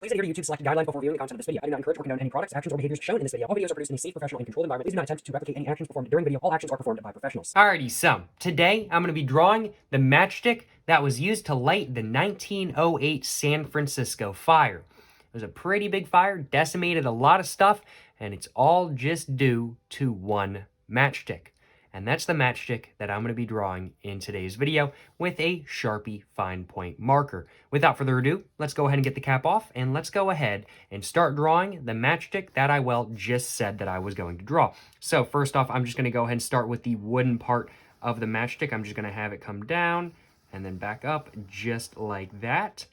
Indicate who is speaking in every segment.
Speaker 1: Please adhere to YouTube's selected guidelines before viewing the content of this video. I do not encourage or condone any products, actions, or behaviors shown in this video. All videos are produced in a safe, professional, and controlled environment. Please do not attempt to replicate any actions performed during the video. All actions are performed by professionals. Alrighty, so today I'm going to be drawing the matchstick that was used to light the 1908 San Francisco fire. It was a pretty big fire, decimated a lot of stuff, and it's all just due to one matchstick. And that's the matchstick that I'm going to be drawing in today's video with a Sharpie fine point marker. Without further ado, let's go ahead and get the cap off, and let's go ahead and start drawing the matchstick that I just said that I was going to draw. So first off, I'm just going to go ahead and start with the wooden part of the matchstick. I'm just going to have it come down and then back up just like that.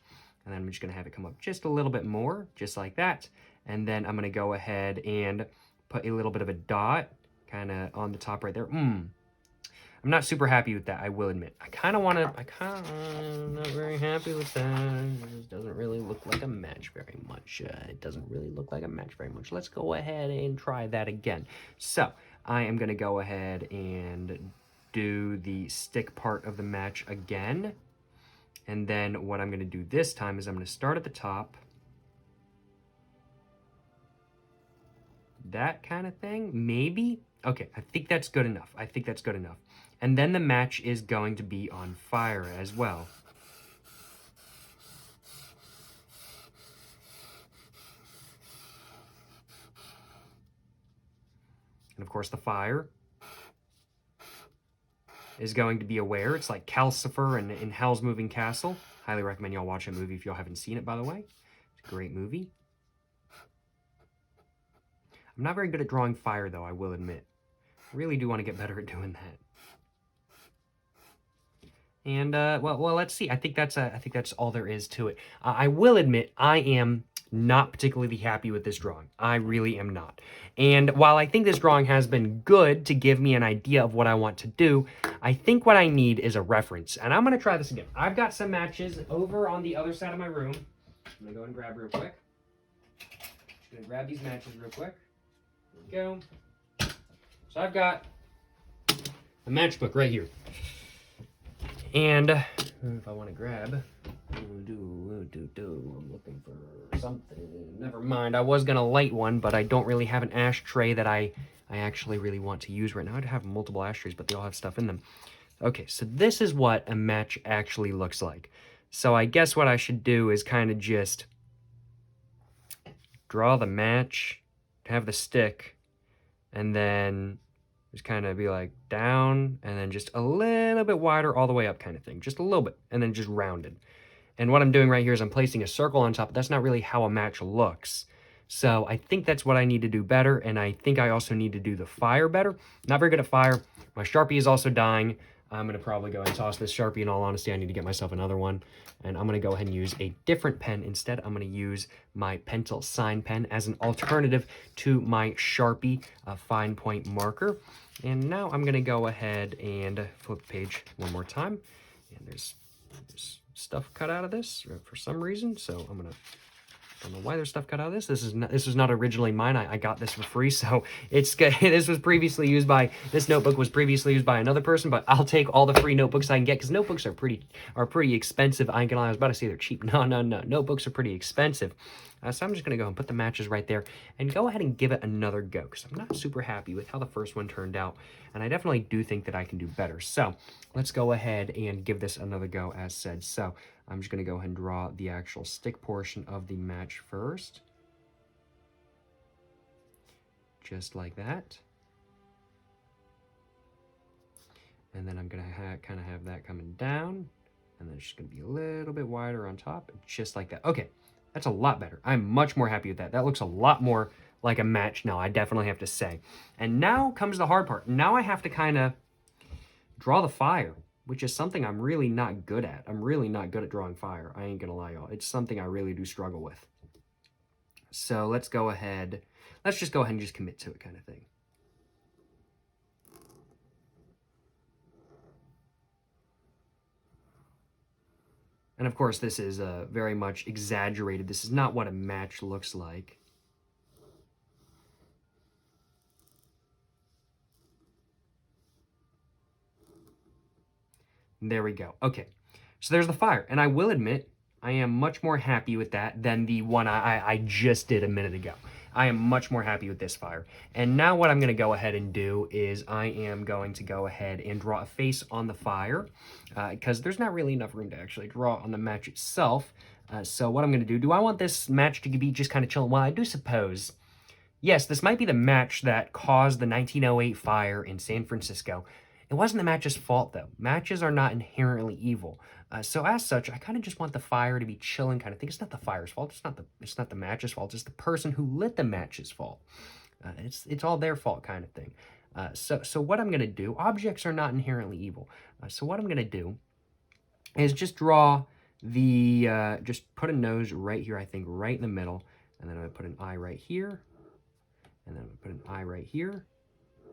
Speaker 1: And then I'm just going to have it come up just a little bit more, just like that. And then I'm going to go ahead and put a little bit of a dot kind of on the top right there. I'm not super happy with that, I will admit. I'm not very happy with that. It just doesn't really look like a match very much. It doesn't really look like a match very much. Let's go ahead and try that again. So I am going to go ahead and do the stick part of the match again. And then what I'm going to do this time is I'm going to start at the top. That kind of thing, maybe. Okay, I think that's good enough. I think that's good enough. And then the match is going to be on fire as well. And of course the fire is going to be aware. It's like Calcifer in Hell's Moving Castle. Highly recommend y'all watch that movie if y'all haven't seen it, by the way. It's a great movie. I'm not very good at drawing fire, though, I will admit. I really do want to get better at doing that. And, well, let's see. I think that's all there is to it. I will admit, I am not particularly happy with this drawing. I really am not. And while I think this drawing has been good to give me an idea of what I want to do, I think what I need is a reference. And I'm going to try this again. I've got some matches over on the other side of my room. I'm going to go and grab real quick. Just going to grab these matches real quick. There we go. So I've got a matchbook right here. And if I want to grab, I'm looking for something. Never mind. I was going to light one, but I don't really have an ashtray that I actually really want to use right now. I'd have multiple ashtrays, but they all have stuff in them. Okay, so this is what a match actually looks like. So I guess what I should do is kind of just draw the match, have the stick, and then just kind of be like down and then just a little bit wider all the way up kind of thing. Just a little bit, and then just rounded. And what I'm doing right here is I'm placing a circle on top, but that's not really how a match looks. So I think that's what I need to do better, and I think I also need to do the fire better. Not very good at fire. My Sharpie is also dying. I'm going to probably go and toss this Sharpie. In all honesty, I need to get myself another one. And I'm going to go ahead and use a different pen. Instead, I'm going to use my pencil sign pen as an alternative to my Sharpie fine point marker. And now I'm going to go ahead and flip the page one more time. And there's stuff cut out of this for some reason. So I'm going to... I don't know why there's stuff cut out of this. This was not originally mine. I got this for free, so it's good. This notebook was previously used by another person, but I'll take all the free notebooks I can get because notebooks are pretty expensive. I ain't gonna lie, I was about to say they're cheap. No. Notebooks are pretty expensive. So I'm just gonna go and put the matches right there and go ahead and give it another go because I'm not super happy with how the first one turned out, and I definitely do think that I can do better. So let's go ahead and give this another go as said. So I'm just going to go ahead and draw the actual stick portion of the match first. Just like that. And then I'm going to kind of have that coming down. And then it's just going to be a little bit wider on top. Just like that. Okay, that's a lot better. I'm much more happy with that. That looks a lot more like a match now, I definitely have to say. And now comes the hard part. Now I have to kind of draw the fire, which is something I'm really not good at. I'm really not good at drawing fire. I ain't gonna lie, y'all. It's something I really do struggle with. So let's just go ahead and just commit to it kind of thing. And of course, this is very much exaggerated. This is not what a match looks like. There we go. Okay, so there's the fire. And I will admit, I am much more happy with that than the one I just did a minute ago. I am much more happy with this fire. And now what I'm going to go ahead and do is I am going to go ahead and draw a face on the fire because there's not really enough room to actually draw on the match itself. So what I'm going to do I want this match to be just kind of chilling? Well, I do suppose, yes, this might be the match that caused the 1908 fire in San Francisco. It wasn't the match's fault, though. Matches are not inherently evil. So as such, I kind of just want the fire to be chilling kind of thing. It's not the fire's fault. It's not the match's fault. It's the person who lit the match's fault. It's all their fault kind of thing. So what I'm going to do, objects are not inherently evil. So what I'm going to do is just draw the, just put a nose right here, I think, right in the middle. And then I'm going to put an eye right here. And then I'm going to put an eye right here.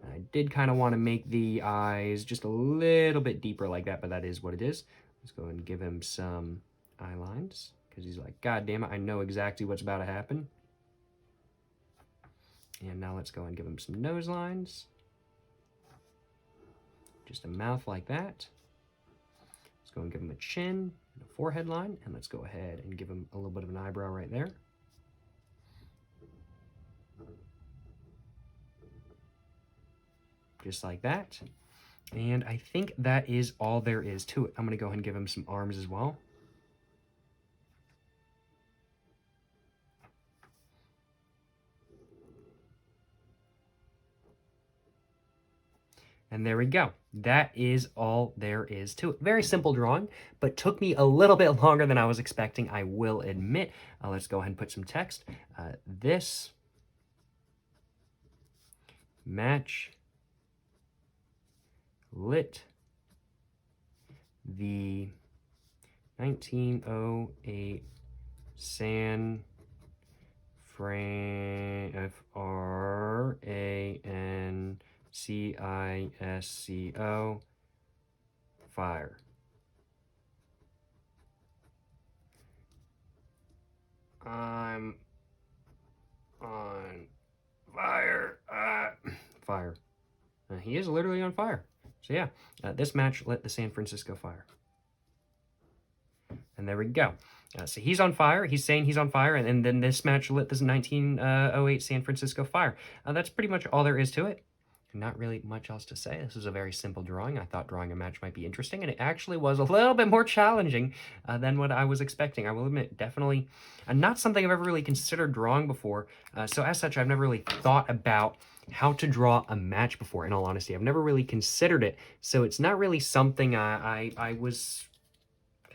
Speaker 1: And I did kind of want to make the eyes just a little bit deeper like that, but that is what it is. Let's go and give him some eye lines because he's like, God damn it, I know exactly what's about to happen. And now let's go and give him some nose lines. Just a mouth like that. Let's go and give him a chin and a forehead line. And let's go ahead and give him a little bit of an eyebrow right there. Just like that. And I think that is all there is to it. I'm going to go ahead and give him some arms as well. And there we go. That is all there is to it. Very simple drawing, but took me a little bit longer than I was expecting, I will admit. Let's go ahead and put some text. This match lit the 1908 San Francisco fire. I'm on fire. Fire. He is literally on fire. So yeah, this match lit the San Francisco fire. And there we go. So he's on fire. He's saying he's on fire. And then this match lit this 1908 San Francisco fire. That's pretty much all there is to it. Not really much else to say. This is a very simple drawing. I thought drawing a match might be interesting, and it actually was a little bit more challenging than what I was expecting. I will admit, definitely not something I've ever really considered drawing before. So as such, I've never really thought about how to draw a match before, in all honesty. I've never really considered it, so it's not really something I was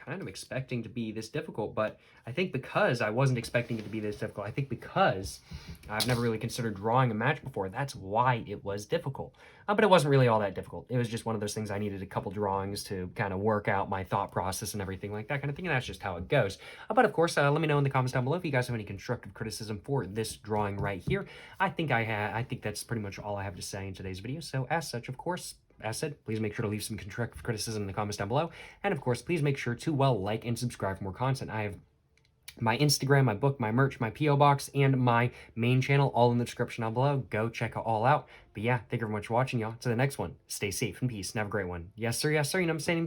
Speaker 1: kind of expecting to be this difficult, but I think because I wasn't expecting it to be this difficult, I think because I've never really considered drawing a match before, that's why it was difficult. But it wasn't really all that difficult. It was just one of those things I needed a couple drawings to kind of work out my thought process and everything like that kind of thing, and that's just how it goes. But of course, let me know in the comments down below if you guys have any constructive criticism for this drawing right here. I think that's pretty much all I have to say in today's video, so as such, of course, as said, please make sure to leave some constructive criticism in the comments down below. And of course, please make sure to, like and subscribe for more content. I have my Instagram, my book, my merch, my P.O. Box, and my main channel all in the description down below. Go check it all out. But yeah, thank you very much for watching, y'all. To the next one, stay safe and peace and have a great one. Yes, sir, you know what I'm saying?